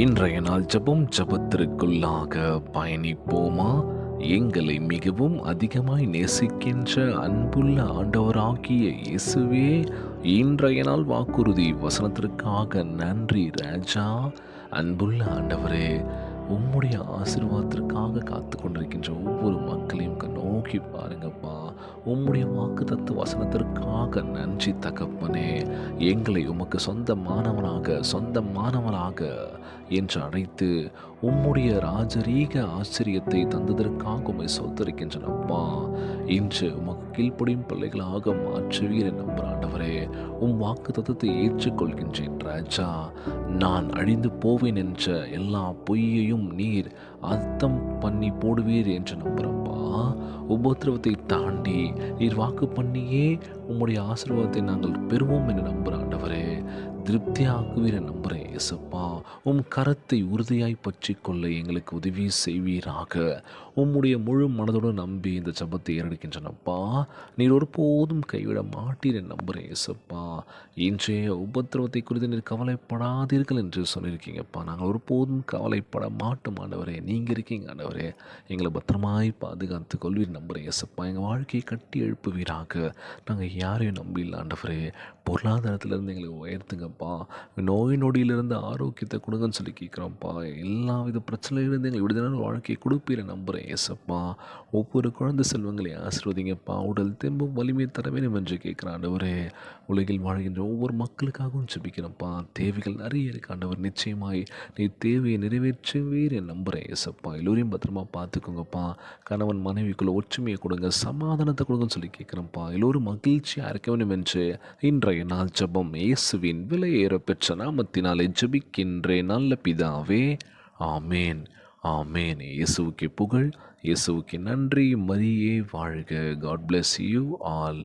இன்றைய நாள் ஜெபத்திற்குள்ளாக பயணிப்போமா? எங்களை மிகவும் அதிகமாய் நேசிக்கின்ற அன்புள்ள ஆண்டவராகிய இயேசுவே, இன்றைய நாள் வாக்குறுதி வசனத்திற்காக நன்றி ராஜா. அன்புள்ள ஆண்டவரே, உம்முடைய ஆசீர்வாதத்திற்காக காத்து கொண்டிருக்கின்ற ஒவ்வொரு மக்களையும் நோக்கி பாருங்கப்பா. உம்முடைய வாக்குத்தத்த வசனத்திற்காக நன்றி தகப்பனே. எங்களை உமக்கு சொந்தமானவனாக என்று அழைத்து உம்முடைய ராஜரீக ஆச்சரியத்தை தந்ததற்காக உம்மை சொத்தரிக்கின்றனப்பா. இன்று உமக்கு கீழ்ப்படியும் பிள்ளைகளாக மாற்றுவீர் நம்புகிற ஆண்டவரே, உம் வாக்கு தத்தத்தை ஏற்றுக்கொள்கின்றேன் ராஜா. நான் அழிந்து போவேன் என்ற எல்லா பொய்யையும் நீர் அர்த்தம் பண்ணி போடுவீர் என்று நம்புகிறப்பா. உபத்திரவத்தை தாண்டி நீர் வாக்கு பண்ணியே உம்முடைய ஆசீர்வாதத்தை நாங்கள் பெறுவோம் என்று நம்புகிற ஆண்டவரே, திருப்தியாக்குவீர் நம்புகிறேன் இயேசுப்பா. உம் கரத்தை உறுதியாய் பற்றி கொள்ள எங்களுக்கு உதவி செய்வீராக. உம்முடைய முழு மனதோடு நம்பி இந்த ஜெபத்தை ஏறெடுக்கின்றனப்பா. நீர் ஒருபோதும் கைவிட மாட்டீர் என்று நம்புகிறேன் இயேசுப்பா. இன்றைய உபத்திரவத்தை குறித்து நீர் கவலைப்படாதீர்கள் என்று சொல்லியிருக்கீங்கப்பா. நாங்கள் ஒருபோதும் கவலைப்பட மாட்டோம் ஆண்டவரே. நீங்கள் இருக்கீங்க ஆண்டவரே. எங்களை பத்திரமாய் பாதுகாத்து கொள்வீர் நம்புகிறேன் இயேசுப்பா. எங்கள் வாழ்க்கையை கட்டி எழுப்புவீராக. நாங்கள் யாரையும் நம்பிஇல்லை ஆண்டவரே. பொருளாதாரத்திலிருந்து எங்களை உயர்த்துங்கப்பா. நோய் நொடியிலிருந்து ஆரோக்கியத்தை கொடுங்கன்னு சொல்லி கேட்குறோம்ப்பா. எல்லா வித பிரச்சனையிலிருந்து எங்களை விடுதலான வாழ்க்கையை கொடுப்பீரை நம்புகிறேன் ஏசப்பா. ஒவ்வொரு குழந்தை செல்வங்களை ஆசீர்வதிங்கப்பா. உடல் தெம்பும் வலிமை தர வேண்டும் என்று கேட்குறான் ஆண்டவரே. உலகில் வாழ்கின்ற ஒவ்வொரு மக்களுக்காகவும் ஜெபிக்கிறோம்ப்பா. தேவைகள் நிறைய இருக்கு ஆண்டவர். நிச்சயமாய் நீ தேவையை நிறைவேற்றுவீர் என் நம்புகிறேன் ஏசப்பா. எல்லோரையும் பத்திரமா பார்த்துக்கோங்கப்பா. கணவன் மனைவிக்குள்ள ஒற்றுமையை கொடுங்க, சமாதானத்தை கொடுங்கன்னு சொல்லி கேட்குறோம்ப்பா. எல்லோரும் மகிழ்ச்சியாக இருக்க வேண்டும் என்று இன்றைய நாள் ஜெபம் இயேசுவின் விலையேற பெற்ற நாமத்தினாலே ஜெபிக்கின்றேன் நல்ல பிதாவே. ஆமேன், ஆமேன். இயேசுவுக்கு புகழ், இயேசுவுக்கு நன்றி. மரியே வாழ்க. God bless you all.